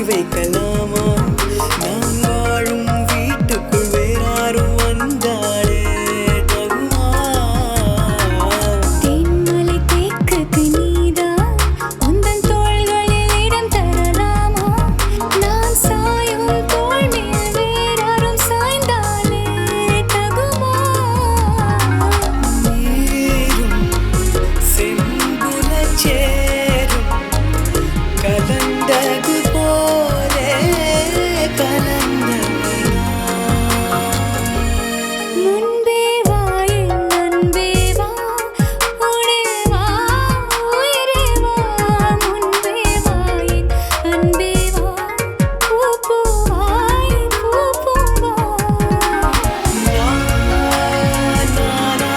வைக்கலாமா நான் வாழும் வீட்டுக்குள் வேறாரும் வந்தாலே தகுமா தென்மலை தேக்குது நீதான் உந்தன் தோள்களில் இடம் தரலாமா நான் சாயும் தோள் மேல் வேறாரும் சாய்ந்தாலே தகுமா நீரும் செம்புலச் சேரும் கலந்தது போலே கலந்தது முன்பே வா என் அன்பே வா உடே வா உயிரே வா முன்பே வா என் அன்பே வா பூவாய் பூவா நானா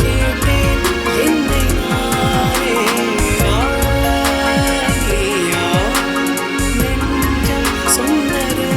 கேட்டேன் என்னை நானே நீயா நெஞ்சம் சொன்னது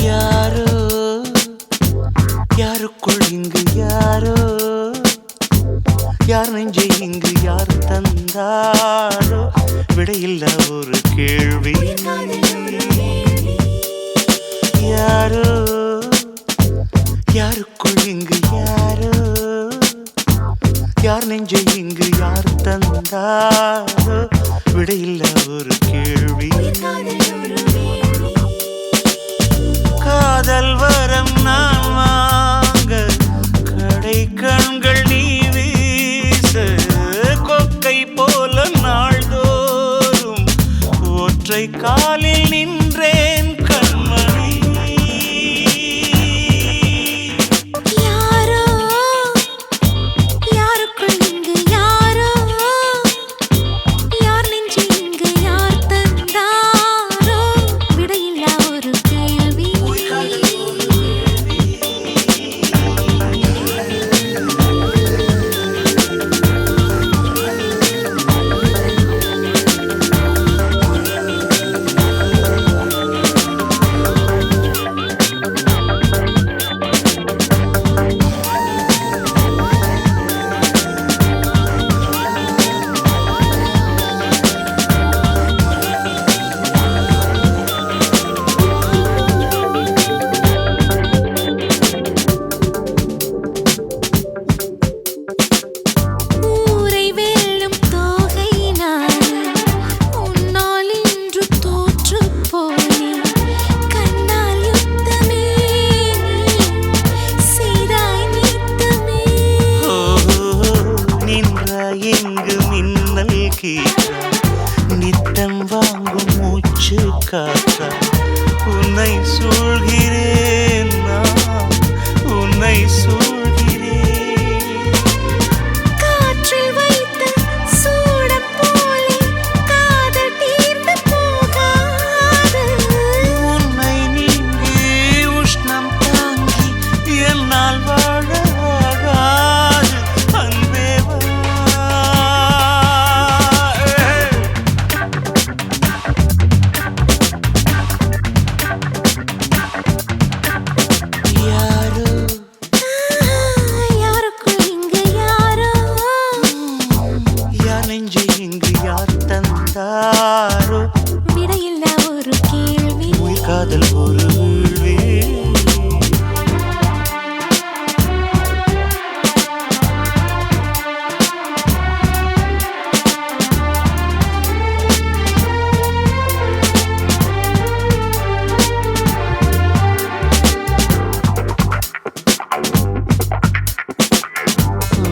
யாரோ யாருக்குள் இங்கு யாரோ யார் நெஞ்சை இங்கு யார் தந்தாரோ விடையில்ல ஒரு கேள்வி யாரோ யாருக்குள் இங்கு யாரோ யார் நெஞ்சை இங்கு யார் தந்தாரோ விடையில்ல ஒரு கேள்வி காதல் வரம் நான் வாங்க கடை கண்கள் நீ வீச கொக்கை போல நாள்தோறும் ஒற்றை காலில் நின்றேன் கண்மணி யாரோ யாருக்குள் இங்கு யாரோ யார் நெஞ்சு இங்கு யார் தந்தாரோ விடையில்லா ஒரு கேள்வி ஊரை வெல்லும் தோகை நானே உன்னால் இன்று தோற்றுப் போனேன் கண்ணால் யுத்தமே செய்தாய் நித்தமே நின்றாய் எங்கு மின்னல் கீற்றா நித்தம் வாங்கும் மூச்சு காற்றா உன்னை சூழ்கிறேன் நான் உன்னை சூழ்கிறேன் காற்றில் வைத்த சூடம் போலே காதல் தீர்ந்து போகாது உன்னை நீங்கி உஷ்ணம் தாங்கி என்னால் வாழ காதல் ஒரு வீழ்வே.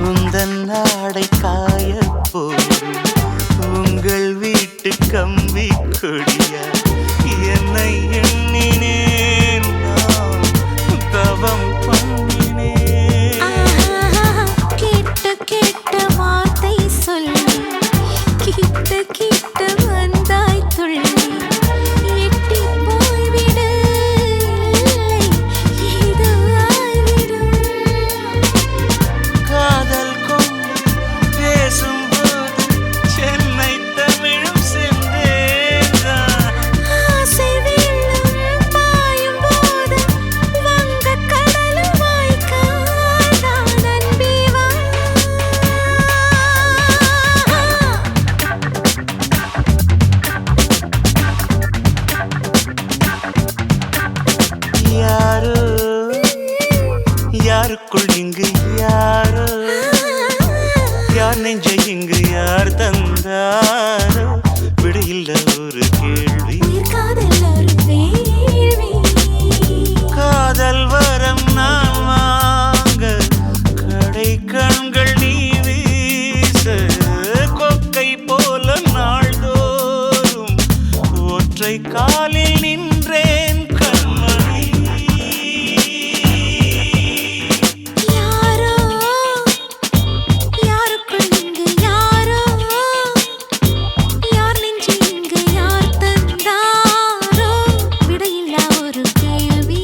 உந்தன் நாடை காய போடும் உங்கள் வீட்டு கம்பி கொடியா என்னை எண்ணினேன் நான் தவம் பண்ணினேன். கேட்ட கேட்ட வார்த்தை சொல்லி கிட்ட கிட்ட வந்தாய் துள்ளி எட்டி போய்விடு இது ஆய்விடும். காதல் கொண்டு பேசும்போது சென்னை தமிழும் சென்றேன். ஆசை வெள்ளம் பாயும் போது வங்கக் கடலும் வாய்க்காதான் அன்பே வா. யாரோ யாருக்குள் இங்கு யாரோ யார் நெஞ்சை இங்கு யார் தந்தாரோ விடையில்ல ஒரு கேள்வி. உயிர் காதல் ஒரு வேள்வி. காதல் வரம் நான் வாங்க கடை கண்கள் நீ வீச கொக்கை போல நாள்தோறும் ஒற்றை காலில் நின்றேன் கண்மணி. யாரோ யாருக்குள் இங்கு யாரோ யார் நெஞ்சு இங்கு யார் தந்தாரோ விடையில்லா ஒரு கேள்வி.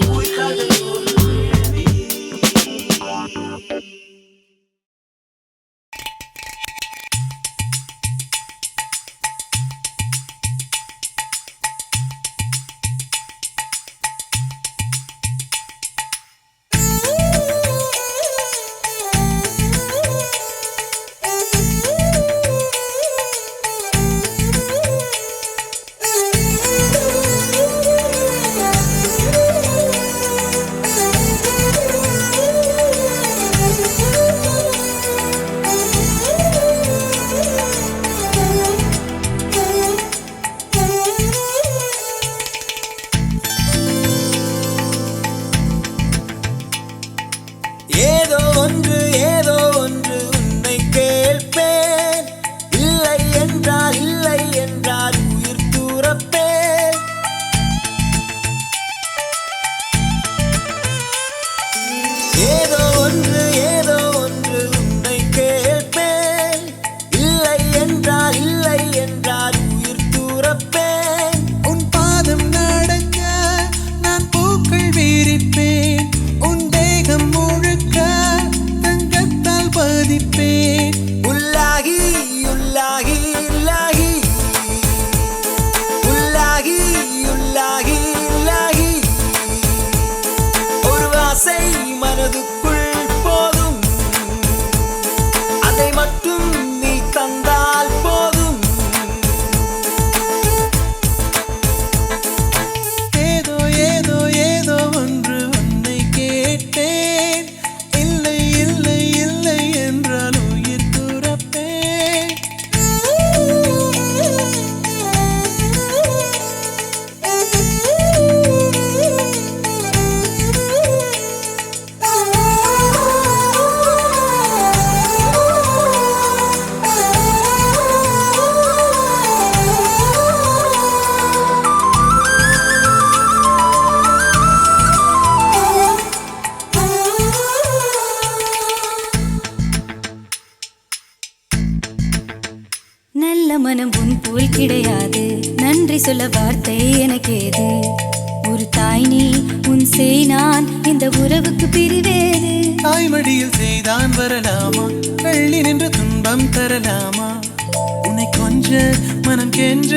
ஏதோ ஒன்று உன்னை கேட்பேன். இல்லை என்றால் உயிர் தூரப்பேன். ஏதோ ஒன்று உன்னை கேட்பேன். இல்லை என்றால் உயிர் தூரப்பேன். உன் பாதம் நடக்க நான் பூக்கள் விரிப்பேன். உன் தேகம் முழுக்க தங்கத்தால் பதிப்பேன். உள்ளாகி உள்ளாகி உள்ளாகி உள்ளாகி உள்ளாகி உள்ளாகி ஒரு ஆசை மனதுக்குள் போதும். அதை மட்டும் நீ தந்தால் போதும். ஏதோ ஒன்று உன்னை கேட்டேன். இல்லை என்றால் உயிர் துறப்பேன். நல்ல மனம் உன் போல் கிடையாது. நன்றி சொல்ல வார்த்தை எனக்கேது. ஒரு தாய் நீ உன் செய் நான் இந்த உறவுக்கு பிரிவேது. தாய்மடியில் செய்தான் வரலாமா? வெள்ளி நின்று துன்பம் தரலாமா? உன்னை கொஞ்ச மனம் கென்ற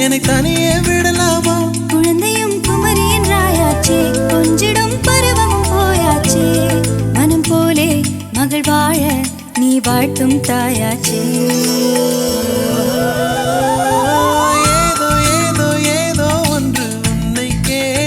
என்னை தனியே விடலாமா? குழந்தையும் குமரி என்றாயாச்சே, கொஞ்சிடும் பருவமும் போயாச்சே. மனம் போலே மகள் வாழ நீ வாழ்த்தும் தாயாச்சே. ஏதோ ஒன்று உன்னை கேட்டேன்.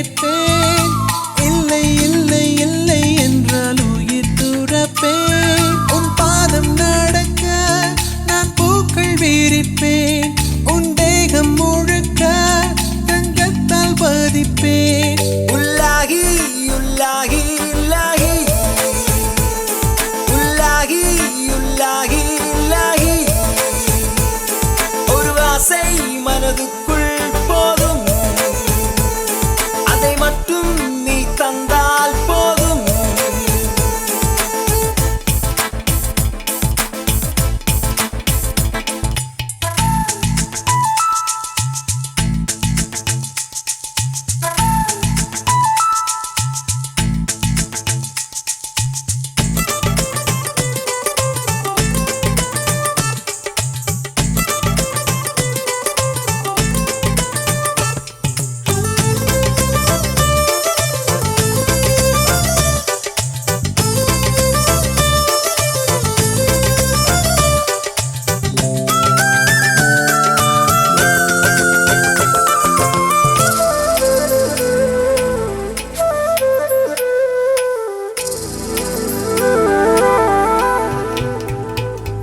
மதிப்பேன். உள்ளாகி உள்ளாகி உள்ளாகி உள்ளாகி உள்ளாகி உள்ளாகி ஒரு ஆசை மனதுக்குள் போதும், அதை மட்டும் நீ தந்தால் போதும்.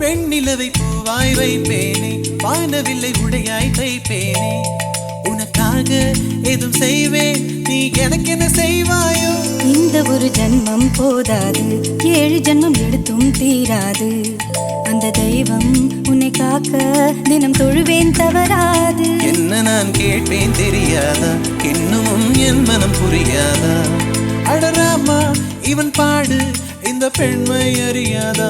வெண்ணிலவை பூவாய் வைப்பேனே, வானவில்லை உடையாய் தைப்பேனே. உனக்காக ஏதும் செய்வேன், நீ எனக்கு என்ன செய்வாயோ? இந்த ஒரு ஜன்மம் போதாது, 7 ஜன்மம் எடுத்தும் தீராது. அந்த தெய்வம் உன்னை காக்க தினம் தொழுவேன் தவறாது. என்ன நான் கேட்பேன் தெரியாதா, இன்னமும் என் மனம் புரியாதா? அடராமா இவன் பாடு, இந்த பெண்மை அறியாதா?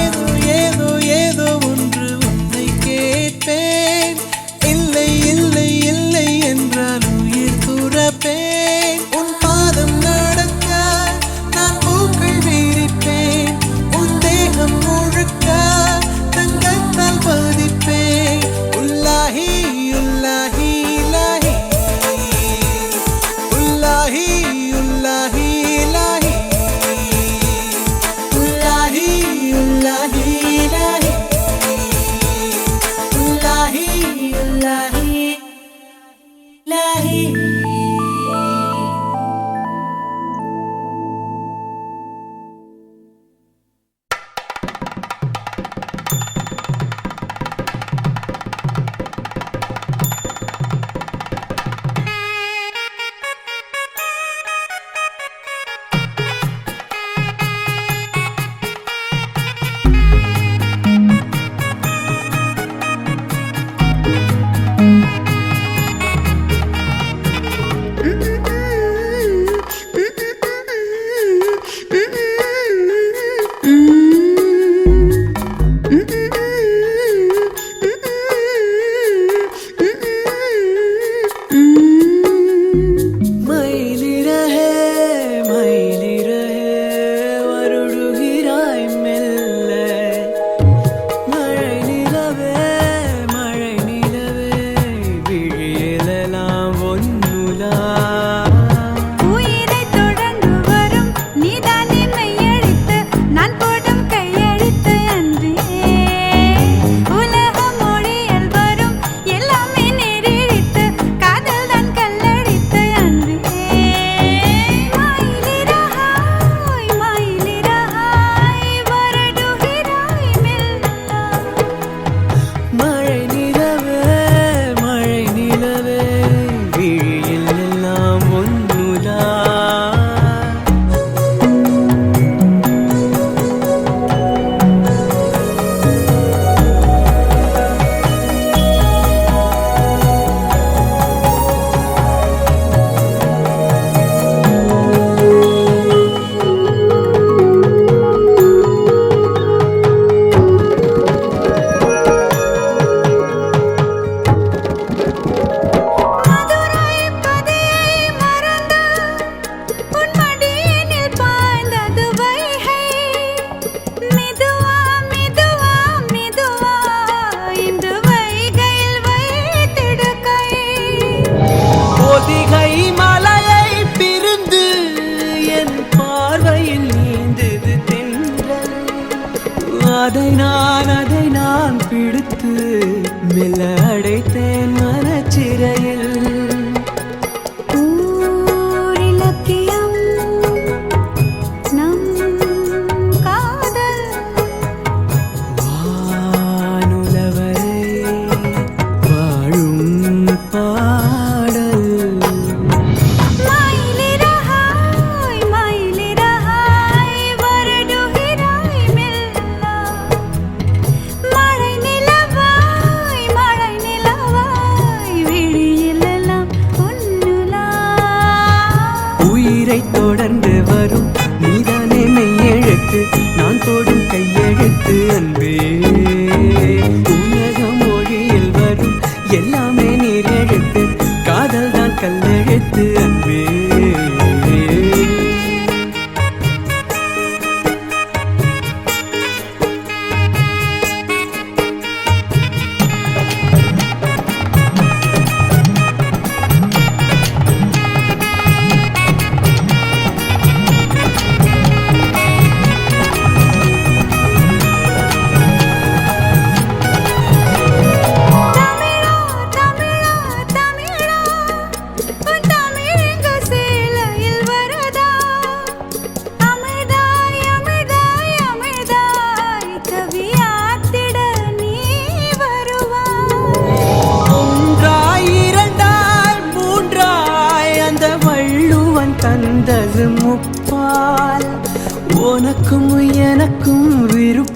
ஏதோ ஏதோ ஏதோ ஒன்று உன்னை கேட்பேன், இல்லை இல்லை இல்லை என்றால் உயிர் துறப்பேன். உன் பாதம் நடக்க நான் பூக்கள் விரிப்பேன், உன் தேகம் முழுக்க தங்கத்தால் பதிப்பேன். உள்ளாஹி உள்ளாஹி இலாஹி உள்ளாஹி உள்ளாஹி இலாஹி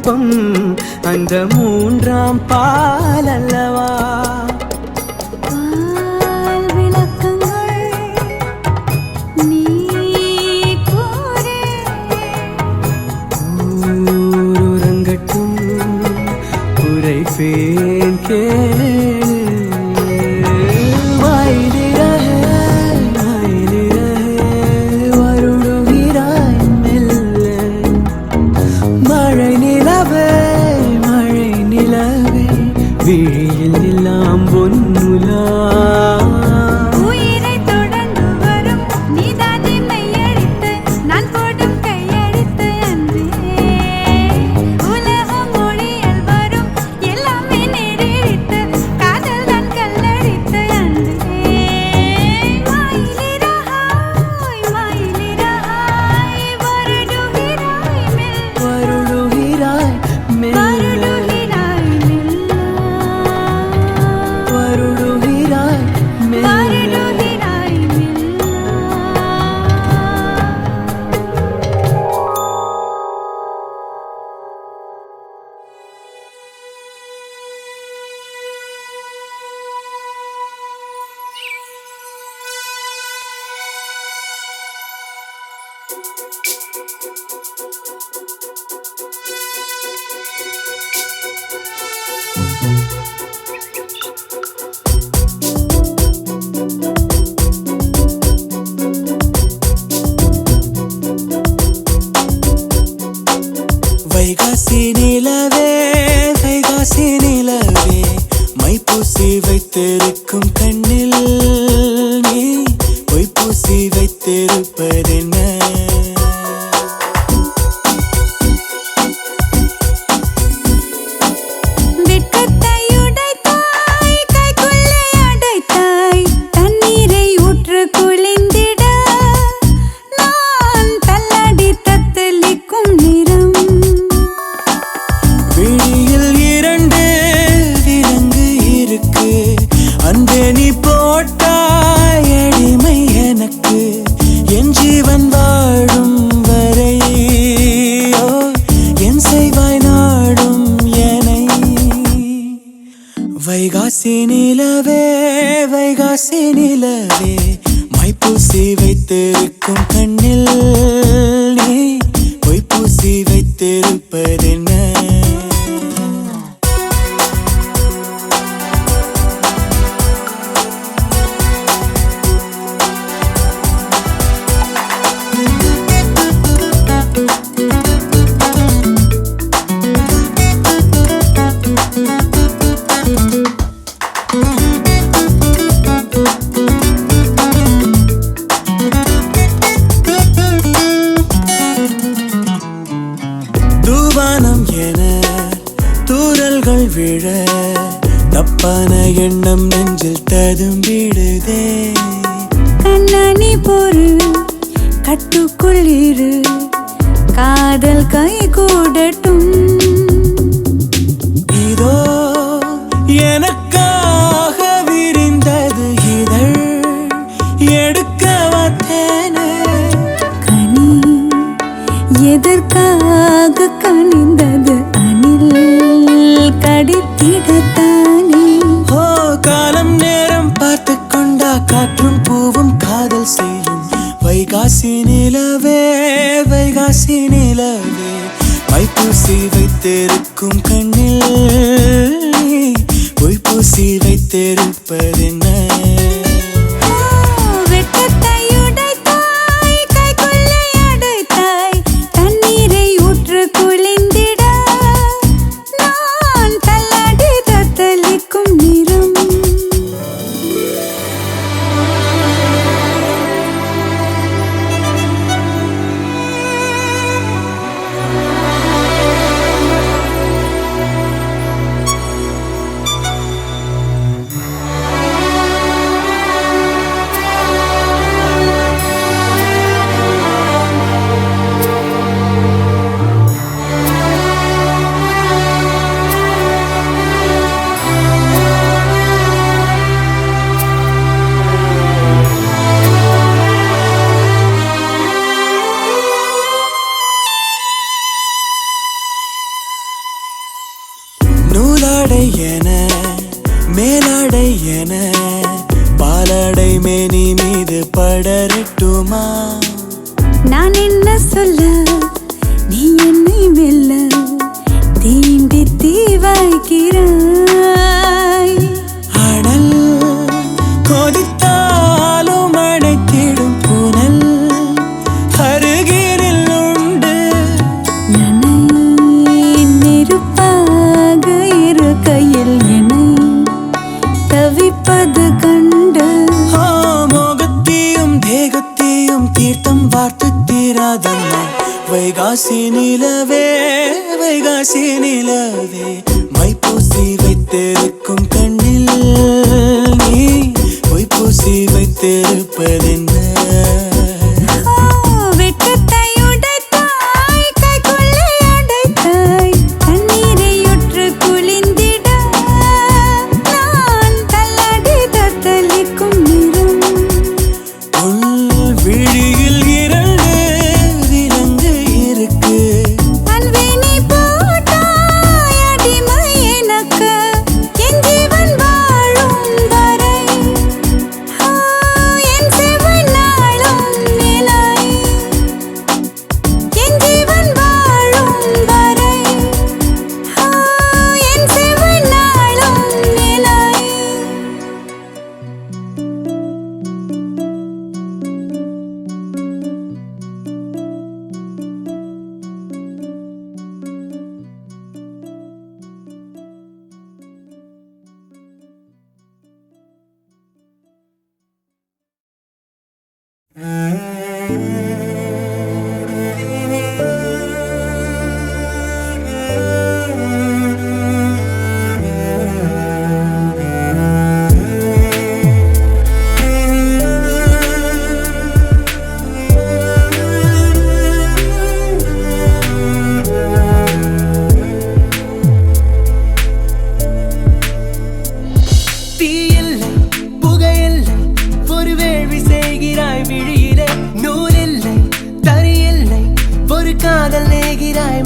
விருப்பம் அந்த மூன்றாம் பால் அல்லவா? பால் விளக்கங்கள் நீ கூறு. ஊருறங்கட்டும் உரைப்பேன் கேளு. விழியில் எல்லாம் பொன்னுலா உயிரை தொடர்ந்து வரும் நீதான் என்னை அழித்து நான் போடும் கையெழுத்து அன்றே. உலகம் மொழியில் வரும் எல்லாமே நீடித்து காதல் தான் கல்லடித்து அன்றே. மயிலிறகாய் மயிலிறகாய் வருடுகிறாய் மெல்ல வருடுகிறாய் மெல்ல வருடுகிறாய் மெல்ல. வைகாசி நிலவே வைகாசி நிலவே மைப்பூசி வைத்திருக்கும் கண்ணில் நீ பொய்ப்பூசி வைத்திருப்பதென்ன? அன்பே நீ போட்டாய் எளிமை எனக்கு என் ஜீவன் வாழும் வரை என் செய்வாய் நாடும் எனை. வைகாசி நிலவே வைகாசி நிலவே மைப்பூசி வைத்திருக்கும் கண்ணில் நீ பொய்ப்பூசி வைத்திருப்பதென்ன? தூவானம் என தூறல்கள் விழ தப்பான எண்ணம் நெஞ்சில் ததும்பிடுதே. கண்ணாணி பொறு கட்டுக்குள் இரு காதல் கை கூடட்டும். இதோ எனக்காக விரிந்தது இதழ் எடுக்க வந்தேனே. கனி எதற்காக கனிந்தது அணில் கடித்திடத்தானே. ஓ காலம் நேரம் பார்த்து கொண்டா காற்றும் பூவும் காதல் செய்யும். வைகாசி நிலவே வைகாசி நிலவே மைப்பூசி வைத்திருக்கும் கண்ணில் பொய்ப்பூசி வைத்திருப்பதென்ன? பாலடை மேனி மீது படரட்டுமா? நான் என்ன சொல்ல நீ என்னை மெல்ல தீண்டி தீ வைக்கிறாய். அனல் கொதித்தாலும் அணைத்திடும் புனல் அருகினில் உண்டு. என்னை நெருப்பாக இரு கையில் என்னை தவிப்பது கண்டு மோகத்தையும் தேகத்தையும் தீர்த்தம் பார்த்து தீராதம்மா. வைகாசி நிலவே வைகாசி நிலவே மைப்பூசி வைத்திருக்கும் கண்ணில் நீ பொய்ப்பூசி வைத்திருப்பதென்ன?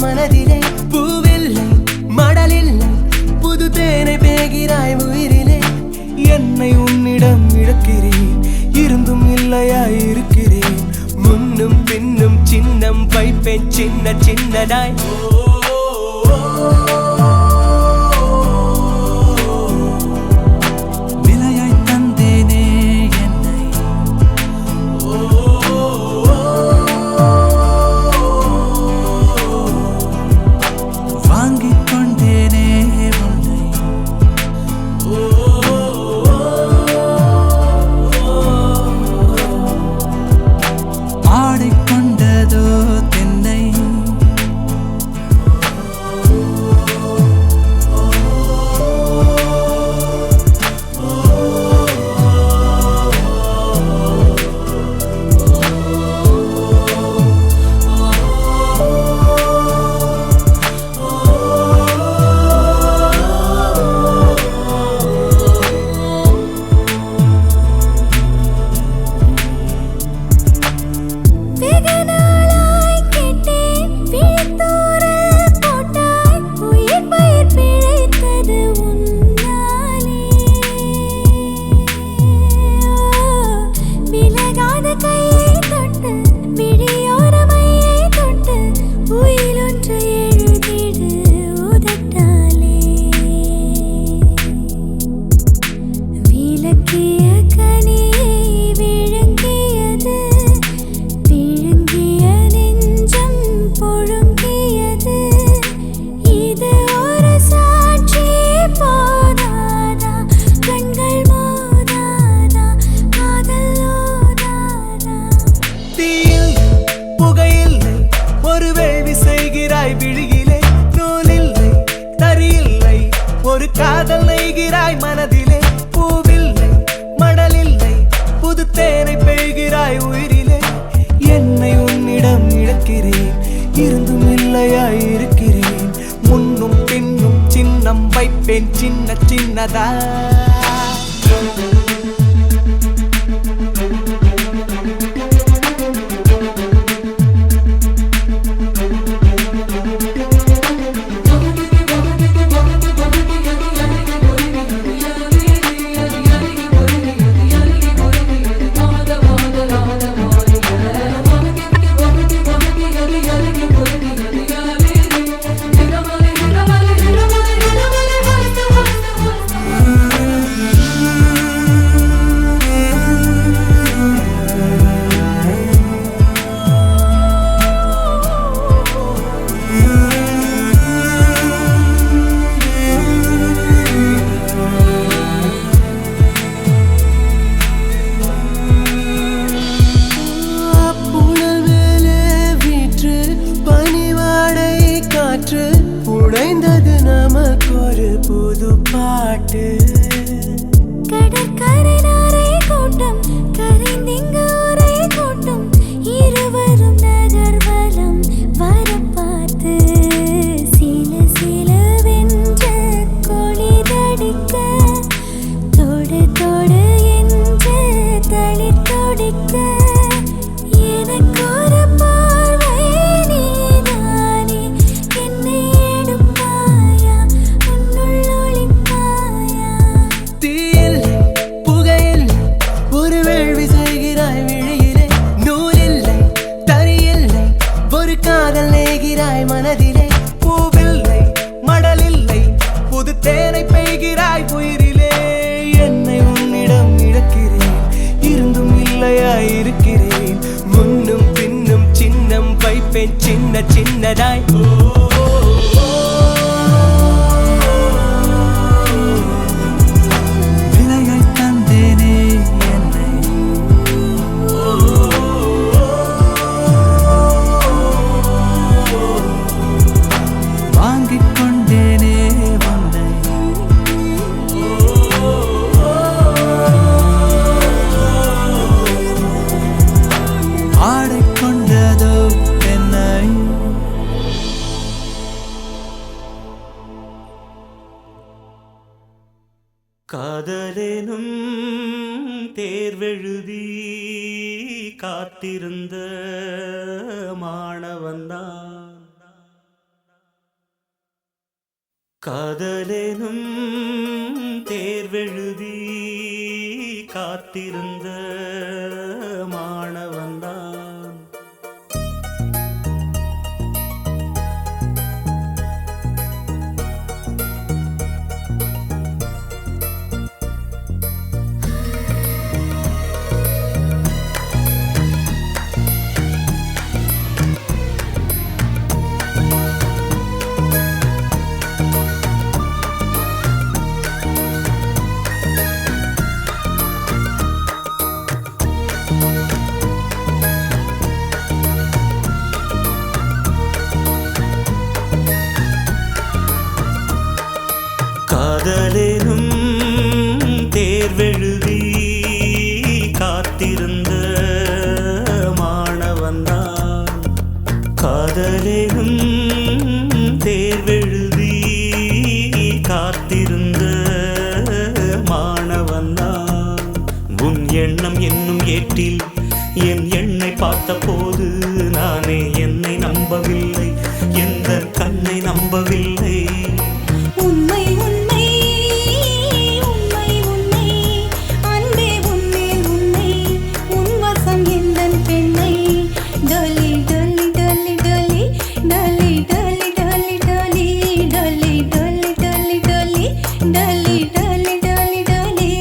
மனதிலே பூவில்லை மடலில்லை புது தேனை பேகிறாய் உயிரிலே. என்னை உன்னிடம் இழக்கிறேன் இருந்தும் இல்லையாய் இருக்கிறேன். முன்னும் பின்னும் சின்னம் வைப்பேன் சின்ன சின்னதாய். சின்னதாய் விலையாய் தந்தேனே என்னை வாங்கிக் கொண்டேனே உன்னை ஆடிக்கொண்டதோ என்னை காதலேனும் தேர்வெழுதி காத்திருந்த மாணவன்தான் காதலேனும் தேர்வெழுதி காத்திருந்த மாணவன்தான் காதலேனும் தேர்வெழுதி காத்திருந்த மாணவன்தான் காதலேனும் தேர்வெழுதி காத்திருந்த மாணவன்தான் உன் எண்ணம் என்னும் ஏட்டில் என் எண்ணை பார்த்தபோது நானே என்னை நம்பவில்லை எந்த கண்ணை நம்பவில்லை உண்மை உண்மை உண்மை உண்மை அன்பே உன்மேல் உண்மை உன் வசம் எந்தன் பெண்ணை டொலி டொலி டொலி டொலி டொலி டொலி டொலி டொலி டொலி டொலி டொலி டொலி டொலி டொலி டொலி டொலி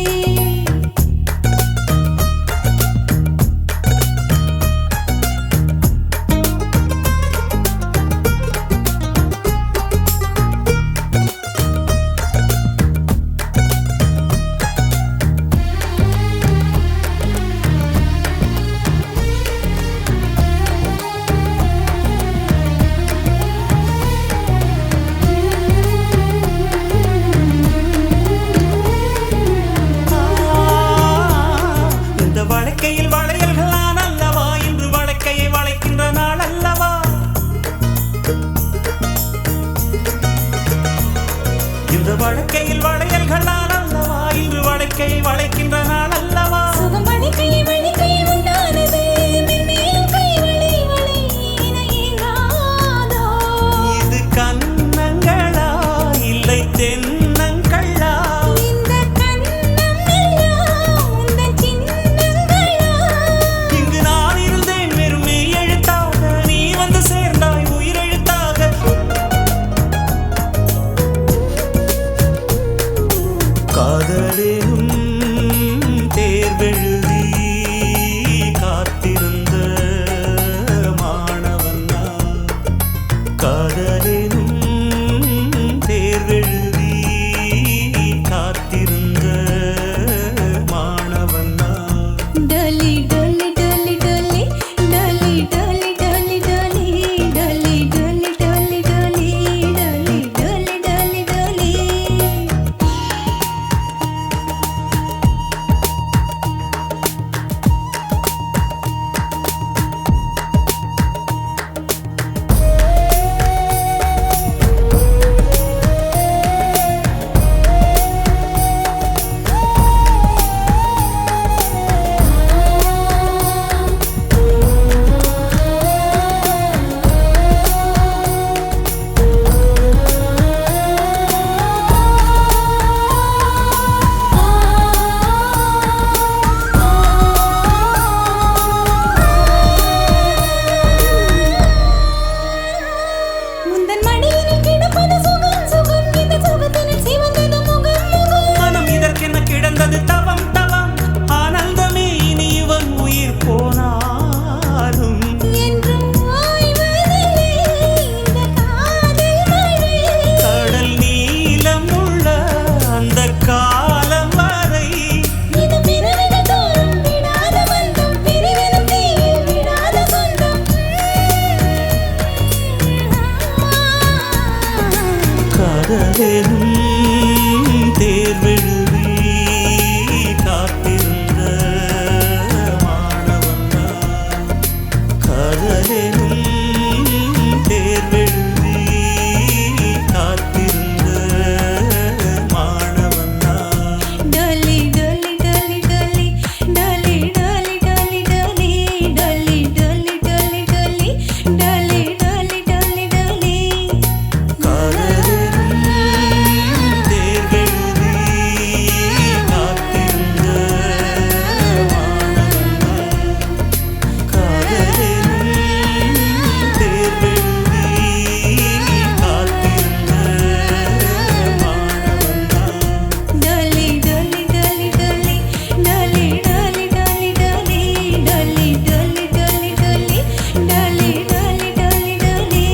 காதலெனும் தேர்வெழுதி காத்திருந்த மாணவன் நான். காதலெனும் தேர்வெழுதி காத்திருந்த மாணவன் நான். டோலி டோலி டோலி டோலி டோலி டோலி டோலி டோலி டோலி டோலி டோலி டோலி டோலி டோலி டோலி டோலி காதலெனும் தேர்வெழுதி காத்திருந்த மாணவன் நான். காதலெனும் தேர்வெழுதி காத்திருந்த மாணவன் நான். டோலி டோலி டோலி டோலி டோலி டோலி டோலி டோலி டோலி டோலி டோலி டோலி டோலி டோலி டோலி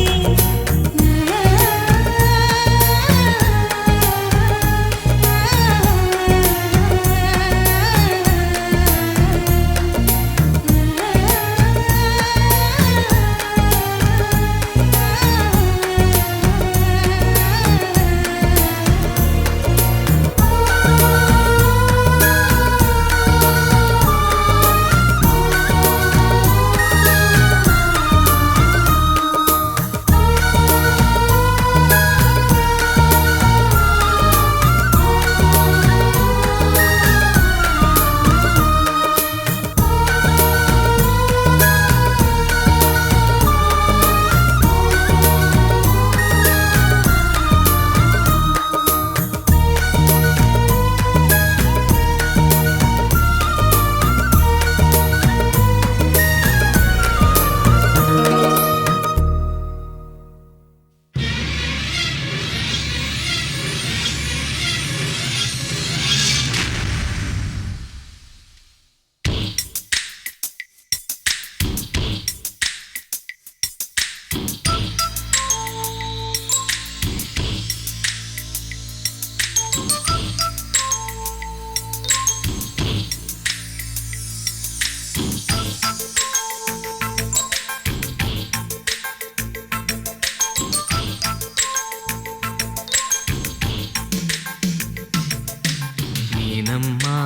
நீனம்மா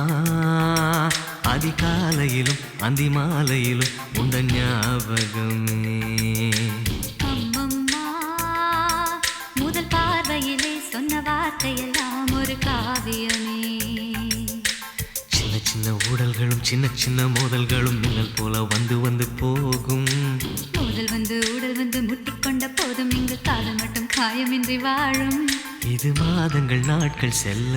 அதிகாலையிலும் அந்திமாலையிலும் உண்ட ஞாபகமே. அம்மம்மா முதல் பார்வையிலே சொன்ன வார்த்தையெல்லாம் ஒரு காவியமே. சின்ன சின்ன ஊடல்களும் சின்ன சின்ன மோதல்களும் மின்னல் போல வந்து வந்து போகும். முதல் வந்து உடல் வந்து முட்டிக்கொண்ட போதும் இங்கு காதல் மட்டும் காயமின்றி வாழும். இது மாதங்கள் நாட்கள் செல்ல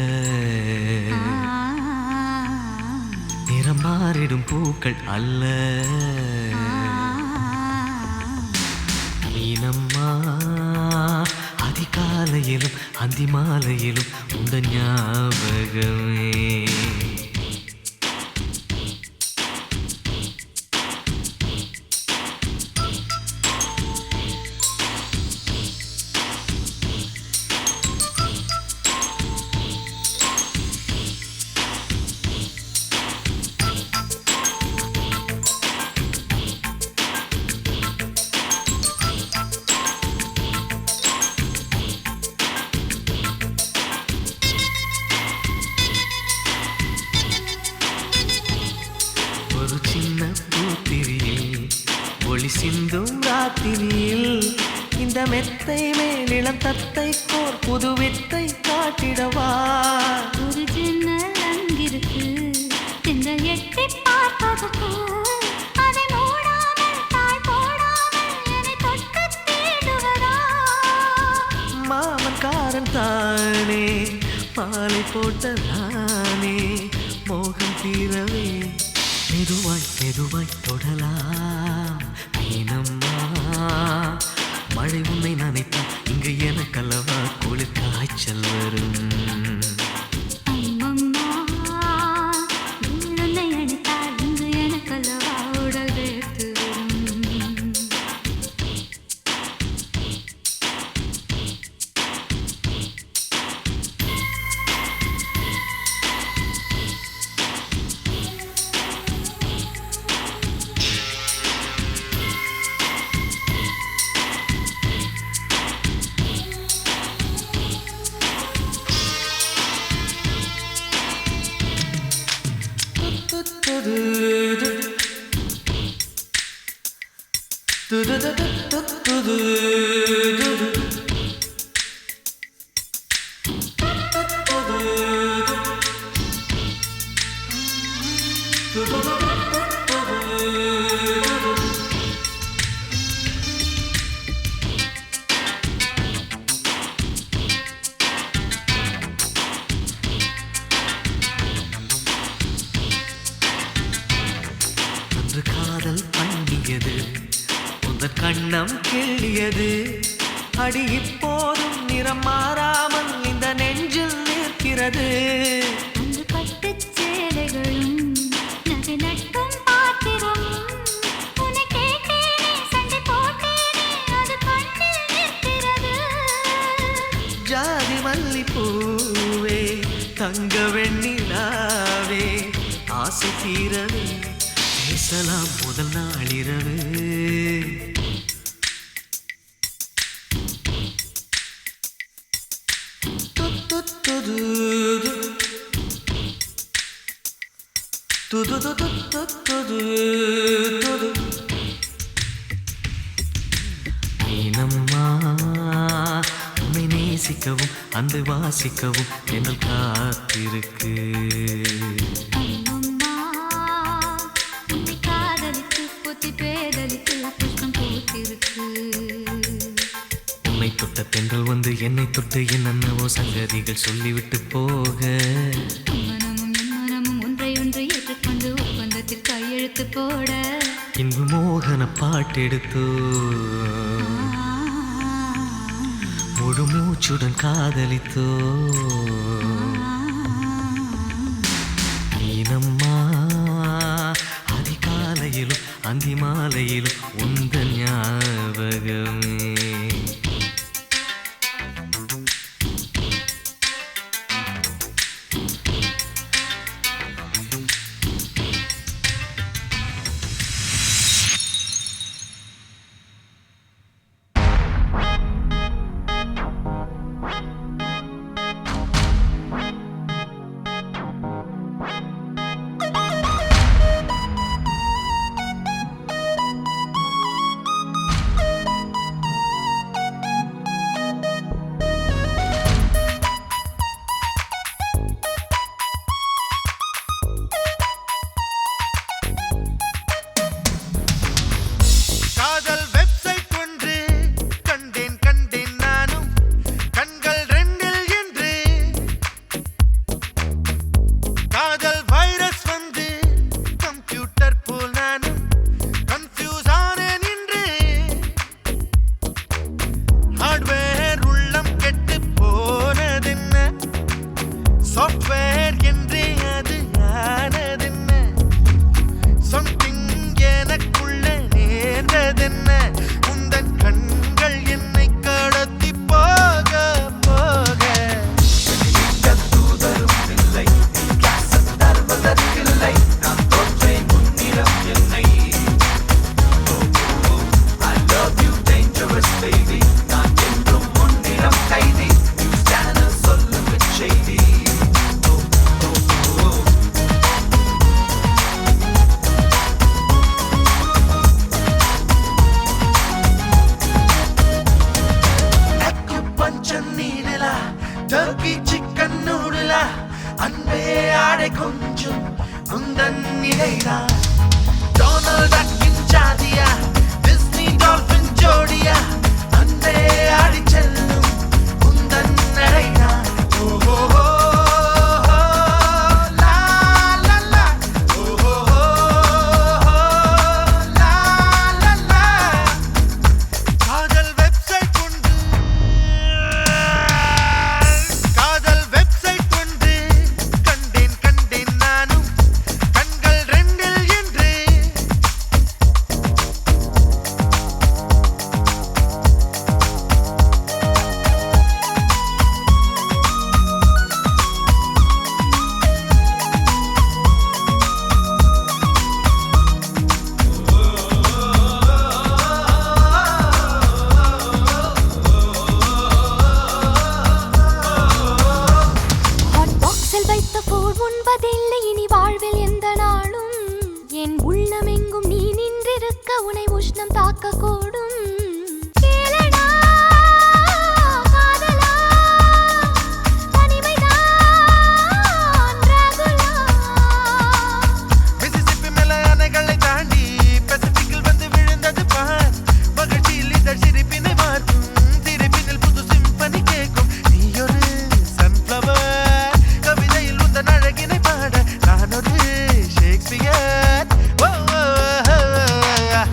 நிறம் மாறிடும் பூக்கள் அல்ல. மீனம்மா அதிகாலையிலும் அந்திமாலையிலும் உண்ட ஞாபகமே. ஒரு சின்ன பூத்திரியில் ஒளி சிந்தும் ராத்திரியில் இந்த மெத்தை மேலிளம் தத்தை கோர் புது வித்தை காட்டிடவா. ஒரு ஜன்னல் அங்கிருக்கு திங்கள் எட்டி பார்ப்பதற்கு அதை மூடாமல் தாழ் போடாமல் என்னை தொட்டு தேடுவதா. மாமன்காரன் தானே மாலை போட்டதானே மோகம் தீரவே மெதுவாய் மெதுவாய் தொடலாம். மீனம்மா மழை உன்னை நினைத்தால் இங்கு எனக்கல்லவா குளிர் காய்ச்சல் வரும். அம்மம்மா உன்னை அணைத்தால் இங்கு எனக்கல்லவா உடல் வேர்த்து வரும். அன்று காதல் பண்ணியது உந்தன் கண்ணம் கிள்ளியது அடி இப்போதும் நிறம் மாறாமல் இந்த நெஞ்சில் நிற்கிறது அன்று பட்டுச் சேலைகளும் நகை நட்டும் பாத்திரம் உன்னை கேட்டேனே சண்டை போட்டேனே அது கண்ணில் நிற்கிறது ஜாதி மல்லிப்பூவே தங்க வெண்ணிலாவே ஆசை தீரவே பேசலாம் முதல் நாளிரவு மீனம்மா உன்னை நேசிக்கவும் அன்பை வாசிக்கவும் என்னல் காத்திருக்கு அம்மம்மா உன்னை காதலித்து பொத்தி பேதலித்து புஷ்பம் பூத்திருக்கு உன்னை தொட்ட பெண்கள் வந்து என்னை தொட்டு என்னென்னவோ சங்கதிகள் சொல்லிவிட்டு போக மனமும் என் மனமும் ஒன்றையொன்று ஏற்றுக்கொண்டு ஒப்பந்தத்தில் கையெழுத்து போட இன்பு மோகன பாட்டெடுத்தோ முழு மூச்சுடன் காதலித்தோ மீனம்மா அதிகாலையிலும் அந்தி மாலையிலும் உந்த ஞாபகமே உனை உஷ்ணம் தாக்க கூடும் கேளடா காதலா தனிமைதான் ரகுலா மிசிசிப்பி மேல அணைகளை தாண்டி பசிபிக்கில் வந்து விழுந்தது பார் மகிழ்ச்சியில் இதழ் சிரிப்பினை மாற்றும் சிரிப்பினில் புது சிம்பனி கேட்கும் நீ ஒரு சன்ஃப்ளவர் கவிதையில் உந்தன் அழகினை பாட நான் ஒரு ஷேக்ஸ்பியர் ஓ ஓ, ஓ, ஓ.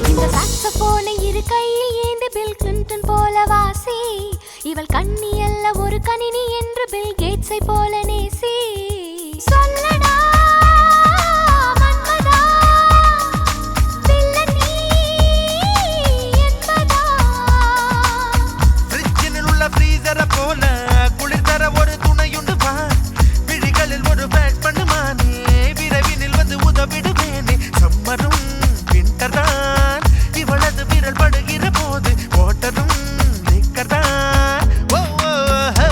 இந்த சாக்ஸபோனை இரு கையில் ஏந்தி பில் கிளின்டன் போல வாசி இவள் கண்ணி அல்ல ஒரு கணினி என்று பில் கேட்ஸை போல நேசி சொல்லடா மன்மதா வில்லன் நீ என்பதா ஃப்ரிட்ஜினில் உள்ள ஃப்ரீசரை போல குளிர் தர ஒரு துணையுண்டு பார் விழிகளில் ஒரு பேக் பண்ணுமானே விரைவினில் வந்து உதவிடுவேனே சம்மரும் வின்டர் தான் இவளது விரல் படுகிற போது ஓட்டரும் நிக்கர் தான் ஓ ஓ, ஓ.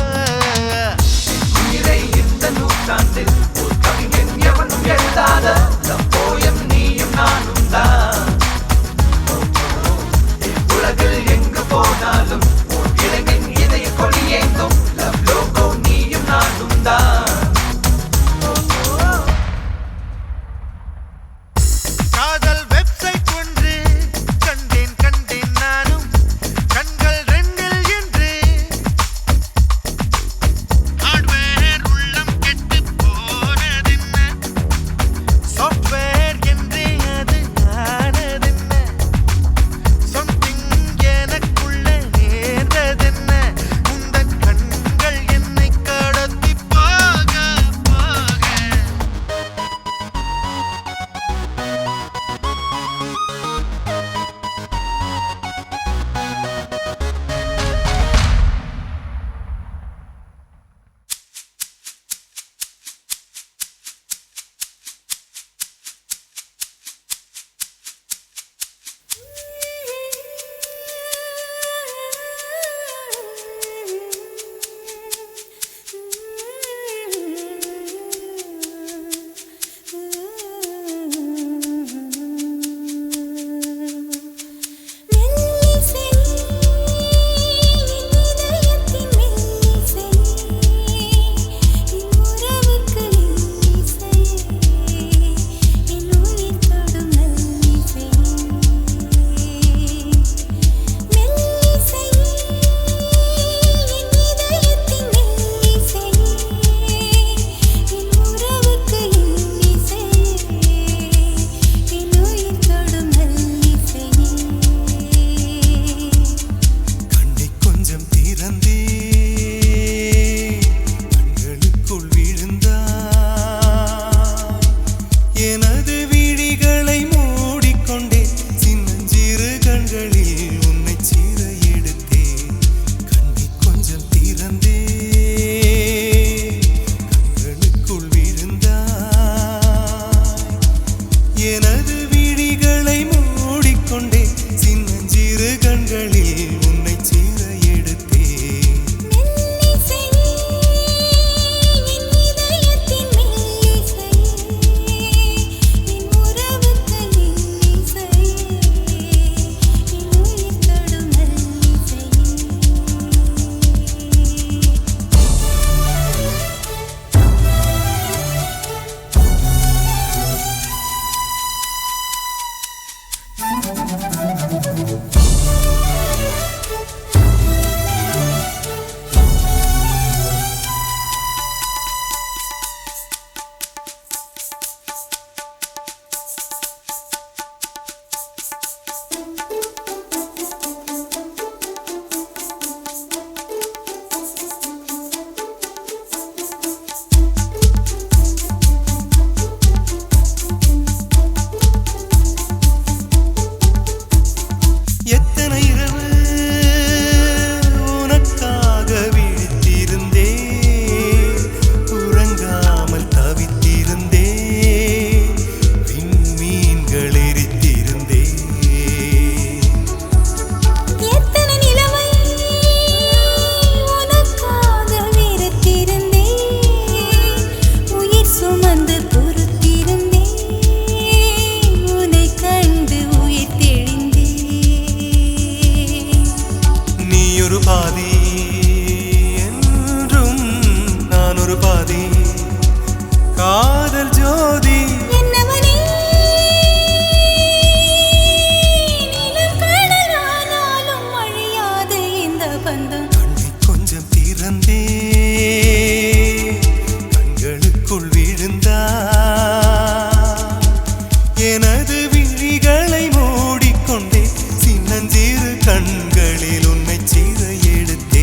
கண்களில் உன்னை சீர எடுத்தே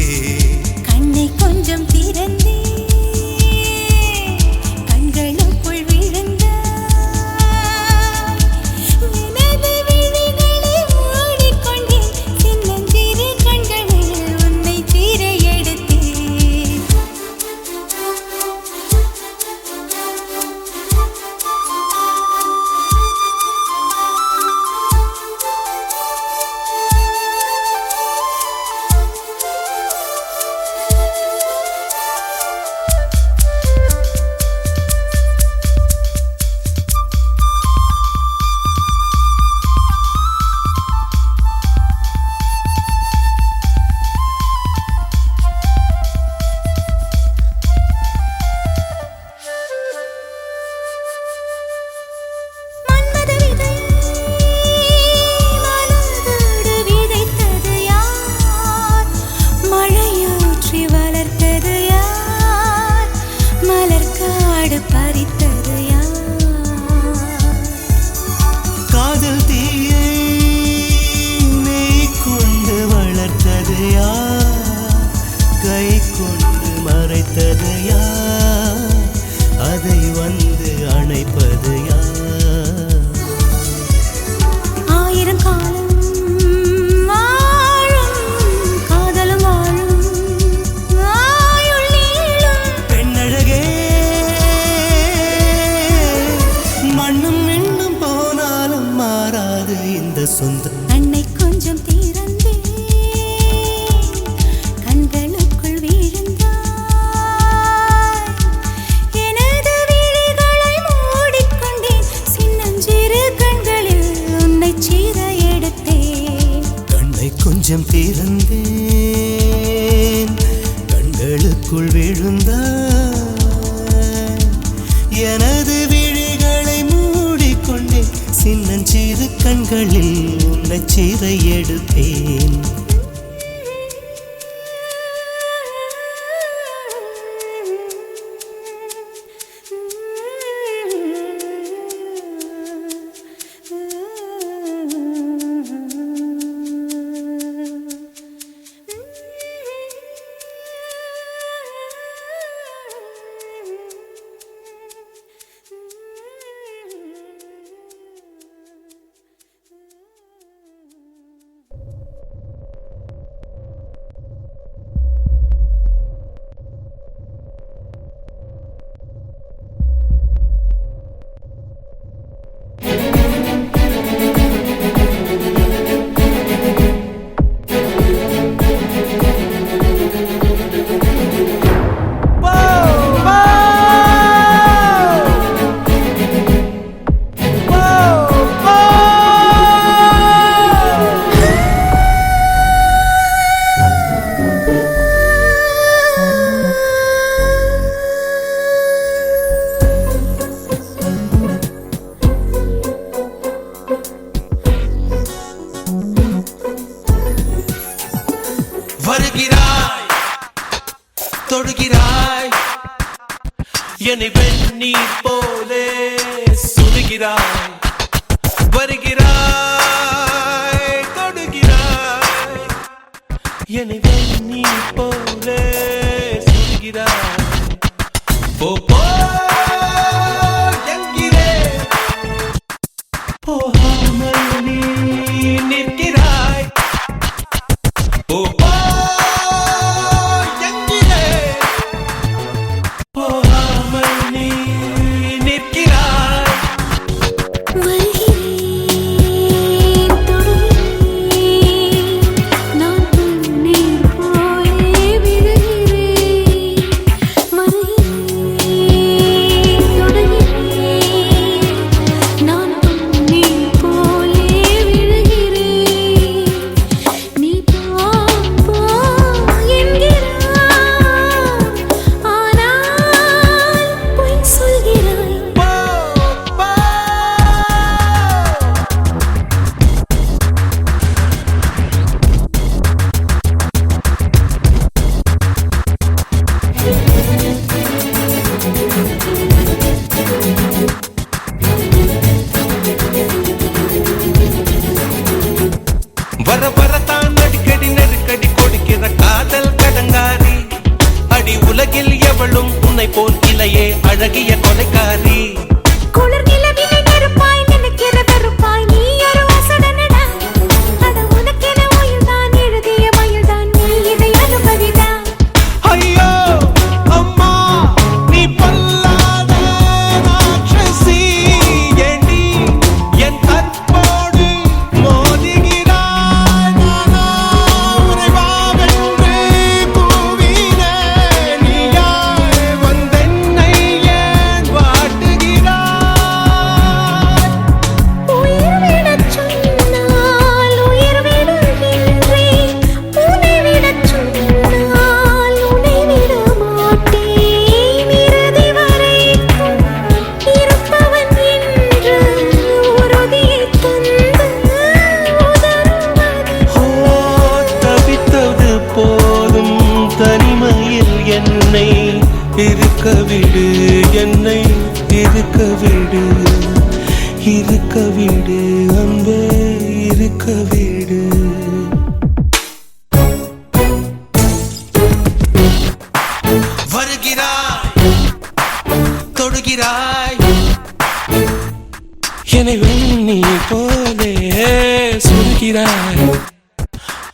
கண்ணை கொஞ்சம் திறந்தே கண்களுக்குள் விழுந்த எனது விழிகளை மூடிக்கொண்டேன் சின்னஞ்சிறு கண்களில் உன்னை சீர எடுத்தேன் மன்மத விதை மலரோடு விதைத்தது யார் மழையூற்றி வளர்த்தது யார் மலர்காடு பறித்தது யார் காதல் தீயை நெய் கொண்டு வளர்த்தது யார் கை கொண்டு மறைத்தது யார் அதை வந்து அணைப்பது யார் ஆயிரம் காலம் வாழும் காதலும் வாழும் ஆயுள் நீளும் பெண்ணழகே மண்ணும் விண்ணும் போனாலும் மாறாது இந்த சொந்தம் கண்ணை கொஞ்சம் திறந்தே கண்களுக்குள் விழுந்தாய் எனது விழிகளை மூடிக்கொண்டேன் சின்னஞ்சிறு கண்களில் உன்னை சீர எடுத்தேன் கண்ணை கொஞ்சம் திறந்தேன் கண்களுக்குள் விழுந்தாய் எனது விழிகளை மூடிக்கொண்டேன் சின்னஞ்சிறு கண்களில் உன்னை சீர எடுத்தேன் வருகிறாய் தொடுகிறாய் என்னை வெந்நீர் போலே சுடுகிறாய் வருகிறாய் தொடுகிறாய் என்னை வெந்நீர் போலே சுடுகிறாய் போ போ என்கிறேன் போகாமல் நீ நிற்கிறாய் போ போ என்கிறேன் போகாமல் நீ நிற்கிறாய் வருகிறேன் தொடுகிறேன் நான் தண்ணீர் போலே விழுகிறேன் வருகிறேன் தொடுகிறேன் நான் தண்ணீர் போலே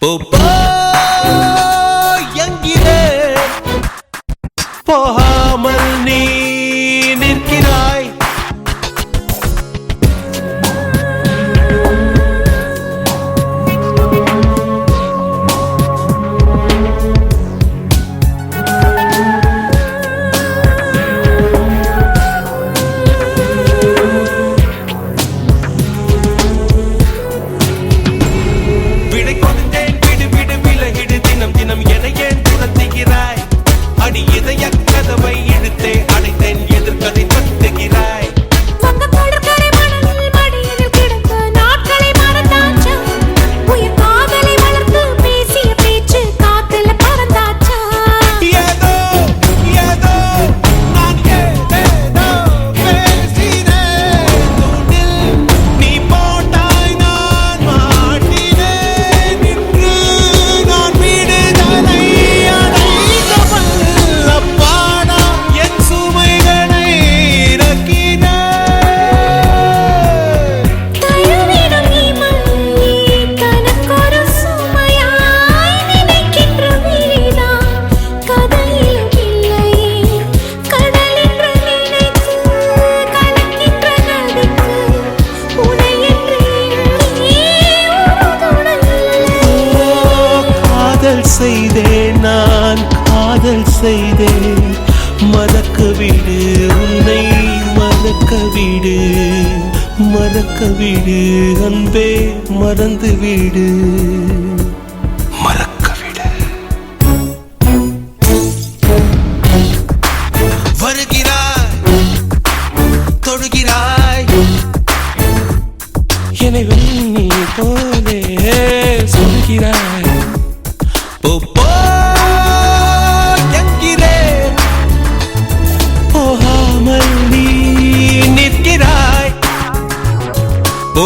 போ என்கிறே போகாமல் நீ நிற்கிறாய். விடை கொடுத்தேன் விடு விடு விலகிடு தினம் தினம் என ஏன் துரத்துகிறாய்? அடி இதய கதவை இழுத்தே அடைத்தேன் எதிர்கதை பத்துகிறாய். வங்க கடற்கரை மணலில் மடியில் கிடந்த நாட்களை மறந்தாச்சா? உயிர் காதலை வளர்த்து பேசிய பேச்சு காத்துல பறந்தாச்சா? ஏதோ ஏதோ நான் ஏதேதோ பேசினேன். தூண்டில் நீ போட்டாய் நான் மாட்டினேன். இன்று நான் விடுதலை அடைந்தவள். அப்பாடா என் சுமைகளை இறக்கினேன். தயவிடும் இமல்லி தனக்கொரு சுமையாய் நினைக்கின்ற விழிதான் கதையிலும் இல்லையே. கடலென்று நினைத்து கலக்கின்ற நதிக்கு உனை என்று எண்ணி ஒரு துணை இல்லை. காதல் செய்தேன் நான் காதல் செய்தேன். மறக்க விடு உன்னை மறக்க விடு மறக்க விடு அன்பே மறந்து விடு மறக்க விடு. வருகிறாய் தொடுகிறாய் என்னை வெண்ணி போலே சொல்கிறாய். போ என்கிறேன் போகாமல் நீ நிற்கிறாய். போ